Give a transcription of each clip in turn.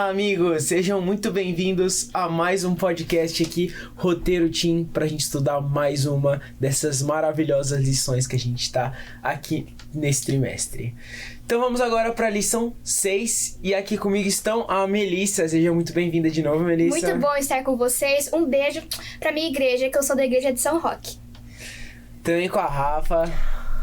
Olá, amigos! Sejam muito bem-vindos a mais um podcast aqui, Roteiro Team, pra gente estudar mais uma dessas maravilhosas lições que a gente tá aqui nesse trimestre. Então vamos agora pra lição 6, e aqui comigo estão a Melissa. Seja muito bem-vinda de novo, Melissa. Muito bom estar com vocês. Um beijo pra minha igreja, que eu sou da igreja de São Roque. Também com a Rafa.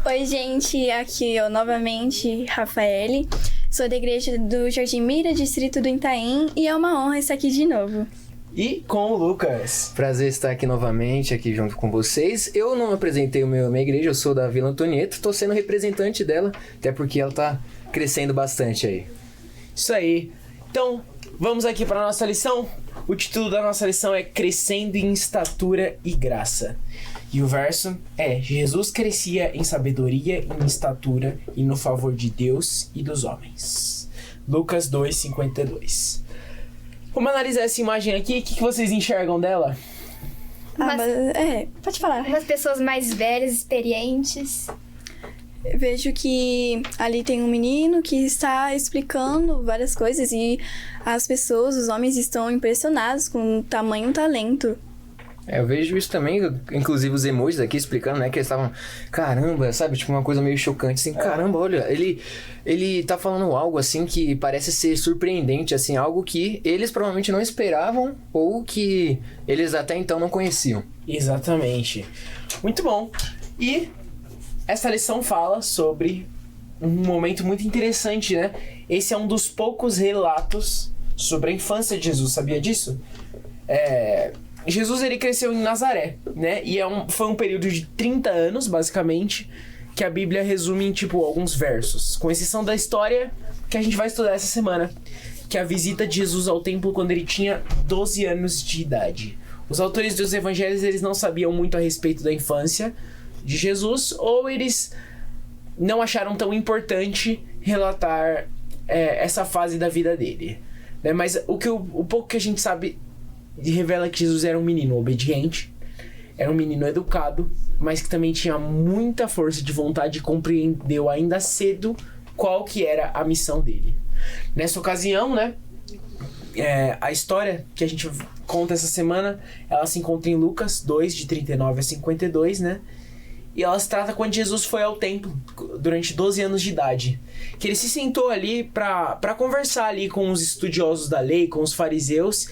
Oi, gente, aqui eu novamente, Rafaele. Sou da igreja do Jardim Mira, distrito do Itaim, e é uma honra estar aqui de novo. E com o Lucas. Prazer estar aqui novamente, aqui junto com vocês. Eu não apresentei a minha igreja, eu sou da Vila Antonieta, tô sendo representante dela, até porque ela tá crescendo bastante aí. Isso aí. Então, vamos aqui para nossa lição. O título da nossa lição é Crescendo em Estatura e Graça. E o verso é: Jesus crescia em sabedoria, em estatura e no favor de Deus e dos homens. Lucas 2:52. Vamos analisar essa imagem aqui. O que vocês enxergam dela? Pode falar. Umas pessoas mais velhas, experientes. Eu vejo que ali tem um menino que está explicando várias coisas e as pessoas, os homens, estão impressionados com o tamanho talento. Eu vejo isso também, inclusive os emojis aqui explicando, né, que eles estavam, caramba, sabe, tipo uma coisa meio chocante, assim, caramba, olha, ele tá falando algo, assim, que parece ser surpreendente, assim, algo que eles provavelmente não esperavam ou que eles até então não conheciam. Exatamente. Muito bom. E essa lição fala sobre um momento muito interessante, né? Esse é um dos poucos relatos sobre a infância de Jesus, sabia disso? Jesus, ele cresceu em Nazaré, né? E foi um período de 30 anos, basicamente, que a Bíblia resume em, alguns versos. Com exceção da história que a gente vai estudar essa semana, que é a visita de Jesus ao templo quando ele tinha 12 anos de idade. Os autores dos evangelhos, eles não sabiam muito a respeito da infância de Jesus, ou eles não acharam tão importante relatar essa fase da vida dele, né? Mas o pouco que a gente sabe revela que Jesus era um menino obediente, era um menino educado, mas que também tinha muita força de vontade e compreendeu ainda cedo qual que era a missão dele. Nessa ocasião, né, a história que a gente conta essa semana, ela se encontra em Lucas 2, de 39 a 52, né? E ela se trata quando Jesus foi ao templo durante 12 anos de idade. Que ele se sentou ali para conversar ali com os estudiosos da lei, com os fariseus.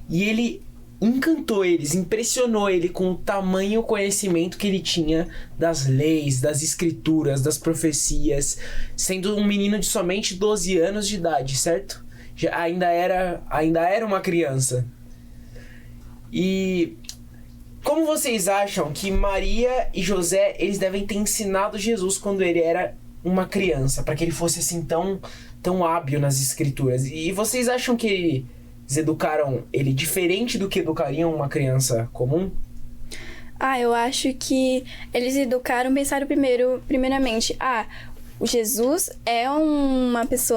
E ele encantou eles, impressionou ele com o tamanho conhecimento que ele tinha das leis, das escrituras, das profecias. Sendo um menino de somente 12 anos de idade, certo? Ainda era uma criança. E como vocês acham que Maria e José, eles devem ter ensinado Jesus quando ele era uma criança, para que ele fosse assim tão hábil nas escrituras? E vocês acham que eles educaram ele diferente do que educariam uma criança comum? Eu acho que eles educaram, pensaram primeiramente, o Jesus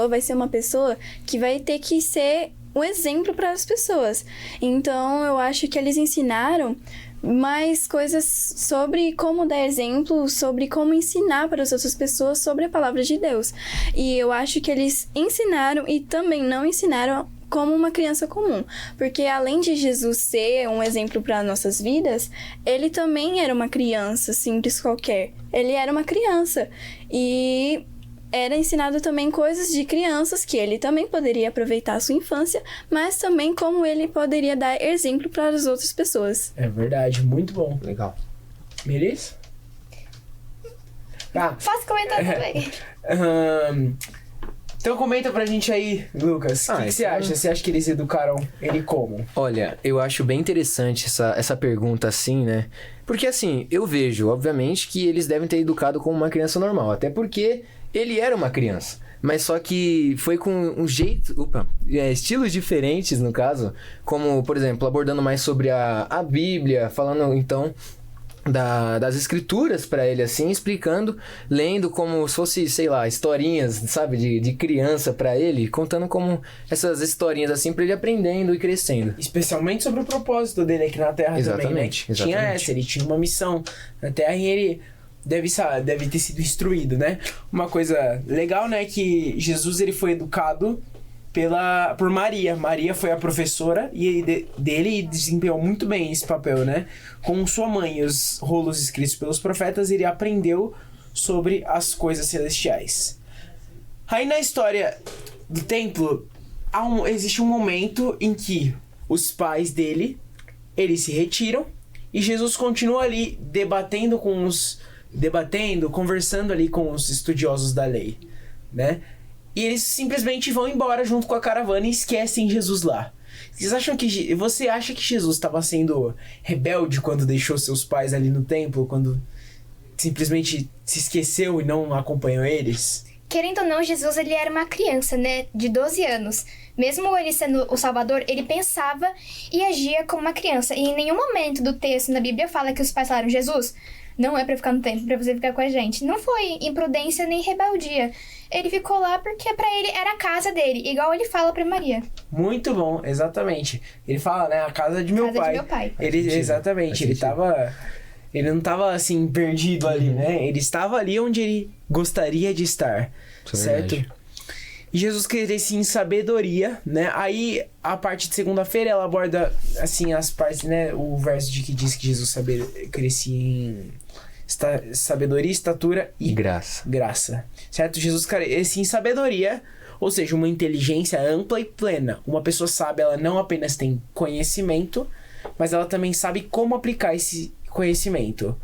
vai ser uma pessoa que vai ter que ser um exemplo para as pessoas. Então, eu acho que eles ensinaram mais coisas sobre como dar exemplo, sobre como ensinar para as outras pessoas sobre a palavra de Deus. E eu acho que eles ensinaram e também não ensinaram como uma criança comum. Porque além de Jesus ser um exemplo para nossas vidas, ele também era uma criança simples qualquer. Ele era uma criança. E era ensinado também coisas de crianças que ele também poderia aproveitar a sua infância, mas também como ele poderia dar exemplo para as outras pessoas. É verdade, muito bom. Legal. Melissa? Posso comentar também? Então comenta pra gente aí, Lucas, o que você acha? Você acha que eles educaram ele como? Olha, eu acho bem interessante essa pergunta assim, né? Porque assim, eu vejo, obviamente, que eles devem ter educado como uma criança normal, até porque ele era uma criança. Mas só que foi com um jeito... estilos diferentes, no caso. Como, por exemplo, abordando mais sobre a Bíblia. Falando, então, das escrituras pra ele, assim. Explicando, lendo como se fosse, sei lá, historinhas, sabe? De criança pra ele. Contando como essas historinhas, assim, pra ele aprendendo e crescendo. Especialmente sobre o propósito dele aqui na Terra também, né? Exatamente. Ele tinha uma missão na Terra e ele deve ter sido instruído, né? Uma coisa legal, né, que Jesus, ele foi educado por Maria. Maria foi a professora dele e desempenhou muito bem esse papel, né? Com sua mãe, os rolos escritos pelos profetas, ele aprendeu sobre as coisas celestiais. Aí na história do templo, existe um momento em que os pais dele, eles se retiram e Jesus continua ali debatendo, conversando ali com os estudiosos da lei, né? E eles simplesmente vão embora junto com a caravana e esquecem Jesus lá. Você acha que Jesus estava sendo rebelde quando deixou seus pais ali no templo, quando simplesmente se esqueceu e não acompanhou eles? Querendo ou não, Jesus ele era uma criança, né, de 12 anos. Mesmo ele sendo o Salvador, ele pensava e agia como uma criança. E em nenhum momento do texto na Bíblia fala que os pais falaram: Jesus, não é pra ficar no templo, é pra você ficar com a gente. Não foi imprudência nem rebeldia. Ele ficou lá porque pra ele era a casa dele, igual ele fala pra Maria. Muito bom, exatamente. Ele fala, né, a casa de meu pai. De meu pai. Exatamente, ele não tava assim perdido ali, né? Ele estava ali onde ele gostaria de estar, certo? E Jesus crescia em sabedoria, né? Aí a parte de segunda-feira ela aborda assim as partes, né? O verso de que diz que Jesus crescia em sabedoria, estatura e graça. Certo? Jesus crescia em sabedoria, ou seja, uma inteligência ampla e plena. Uma pessoa sábia, ela não apenas tem conhecimento, mas ela também sabe como aplicar esse conhecimento.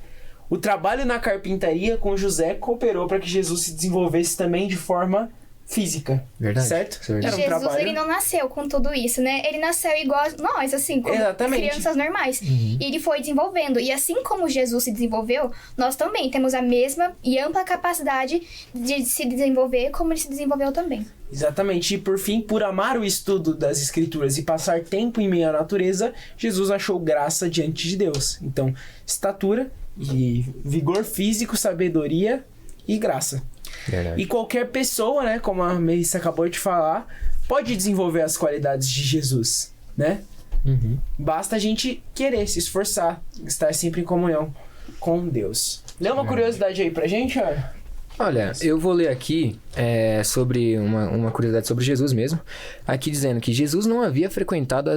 O trabalho na carpintaria com José cooperou para que Jesus se desenvolvesse também de forma física. Verdade. Certo? Era Jesus, ele não nasceu com tudo isso, né? Ele nasceu igual nós, assim, como crianças normais. E ele foi desenvolvendo. E assim como Jesus se desenvolveu, nós também temos a mesma e ampla capacidade de se desenvolver como ele se desenvolveu também. Exatamente. E por fim, por amar o estudo das escrituras e passar tempo em meio à natureza, Jesus achou graça diante de Deus. Então, estatura e vigor físico, sabedoria e graça. Verdade. E qualquer pessoa, né, como a Melissa acabou de falar, pode desenvolver as qualidades de Jesus, né? Basta a gente querer, se esforçar, estar sempre em comunhão com Deus. Lê uma curiosidade aí pra gente, olha. Olha, eu vou ler aqui sobre uma curiosidade sobre Jesus mesmo. Aqui dizendo que Jesus não havia frequentado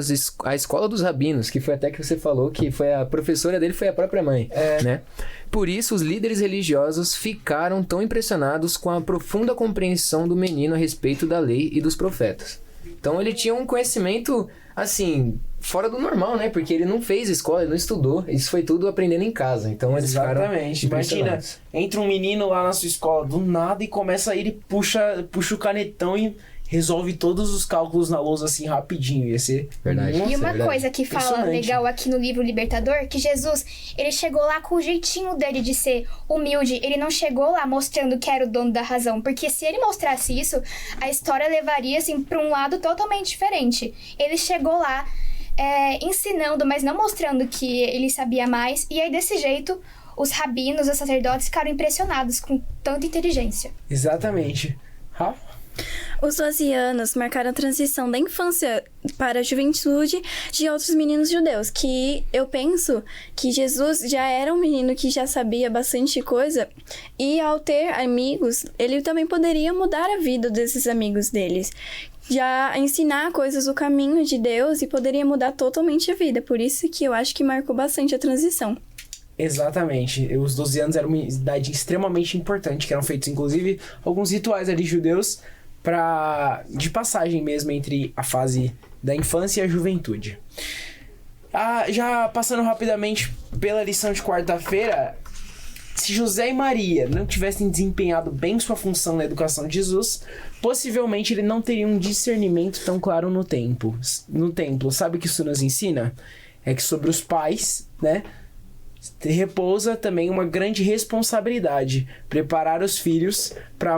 a escola dos rabinos, que foi até que você falou que foi a professora dele, foi a própria mãe, né? Por isso, os líderes religiosos ficaram tão impressionados com a profunda compreensão do menino a respeito da lei e dos profetas. Então, ele tinha um conhecimento, assim, fora do normal, né? Porque ele não fez escola, ele não estudou. Isso foi tudo aprendendo em casa. Então, eles Exatamente. Imagina, entra um menino lá na sua escola do nada e começa a ir e puxa o canetão e resolve todos os cálculos na lousa assim rapidinho. Ia ser verdade. E uma coisa que fala legal aqui no livro Libertador, que Jesus, ele chegou lá com o jeitinho dele de ser humilde. Ele não chegou lá mostrando que era o dono da razão. Porque se ele mostrasse isso, a história levaria assim pra um lado totalmente diferente. Ele chegou lá ensinando, mas não mostrando que ele sabia mais. E aí, desse jeito, os rabinos, os sacerdotes ficaram impressionados com tanta inteligência. Exatamente. Rafa? Os 12 anos marcaram a transição da infância para a juventude de outros meninos judeus, que eu penso que Jesus já era um menino que já sabia bastante coisa, e ao ter amigos, ele também poderia mudar a vida desses amigos deles, já ensinar coisas do caminho de Deus e poderia mudar totalmente a vida. Por isso que eu acho que marcou bastante a transição. Exatamente. Os 12 anos era uma idade extremamente importante, que eram feitos, inclusive, alguns rituais ali judeus de passagem mesmo entre a fase da infância e a juventude. Já passando rapidamente pela lição de quarta-feira, se José e Maria não tivessem desempenhado bem sua função na educação de Jesus, possivelmente ele não teria um discernimento tão claro no templo. Sabe o que isso nos ensina? É que sobre os pais, né, repousa também uma grande responsabilidade: preparar os filhos para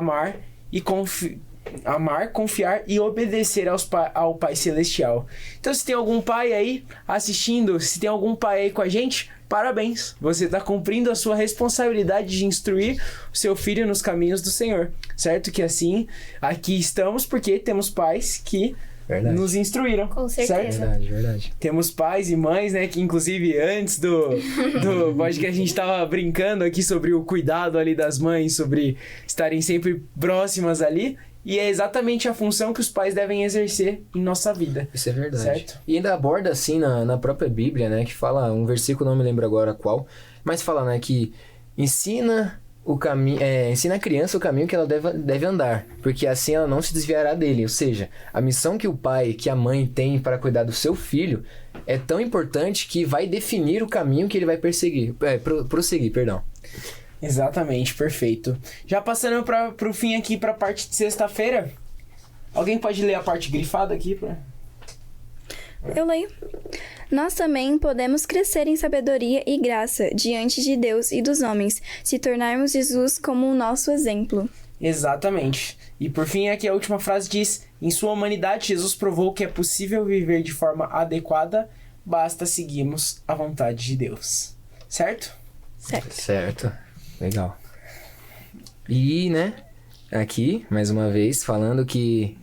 amar, confiar e obedecer ao Pai Celestial. Então, se tem algum pai aí assistindo, se tem algum pai aí com a gente, parabéns! Você está cumprindo a sua responsabilidade de instruir o seu filho nos caminhos do Senhor, certo? Que assim, aqui estamos porque temos pais que nos instruíram. Com certeza. Certo? Verdade. Temos pais e mães, né, que inclusive antes do podcast a gente tava brincando aqui sobre o cuidado ali das mães, sobre estarem sempre próximas ali. E é exatamente a função que os pais devem exercer em nossa vida. Isso é verdade. Certo? E ainda aborda assim na própria Bíblia, né? Que fala, um versículo, não me lembro agora qual, mas fala, né? Que ensina a criança o caminho que ela deve andar, porque assim ela não se desviará dele. Ou seja, a missão que o pai, que a mãe tem para cuidar do seu filho é tão importante que vai definir o caminho que ele vai prosseguir, perdão. Exatamente, perfeito. Já passando pro fim aqui, pra parte de sexta-feira, alguém pode ler a parte grifada aqui? Eu leio. Nós também podemos crescer em sabedoria e graça diante de Deus e dos homens, se tornarmos Jesus como o nosso exemplo. Exatamente. E por fim, aqui a última frase diz: em sua humanidade, Jesus provou que é possível viver de forma adequada, basta seguirmos a vontade de Deus. Certo? Certo. Legal. E, né, aqui, mais uma vez, falando que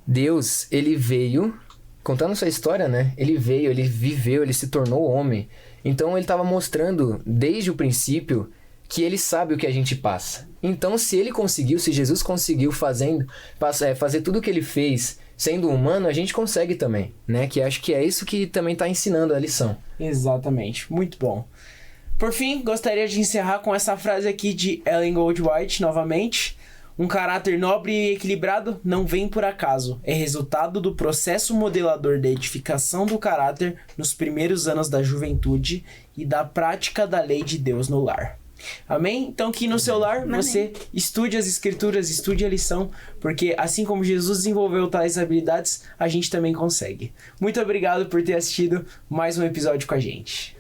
Deus, ele veio... Contando sua história, né? Ele veio, ele viveu, ele se tornou homem. Então ele estava mostrando desde o princípio que ele sabe o que a gente passa. Então se ele conseguiu, se Jesus conseguiu fazer tudo o que ele fez sendo humano, a gente consegue também, né? Que acho que é isso que também está ensinando a lição. Exatamente, muito bom. Por fim, gostaria de encerrar com essa frase aqui de Ellen Goldwhite novamente. Um caráter nobre e equilibrado não vem por acaso. É resultado do processo modelador da edificação do caráter nos primeiros anos da juventude e da prática da lei de Deus no lar. Amém? Então que no seu lar você estude as escrituras, estude a lição, porque assim como Jesus desenvolveu tais habilidades, a gente também consegue. Muito obrigado por ter assistido mais um episódio com a gente.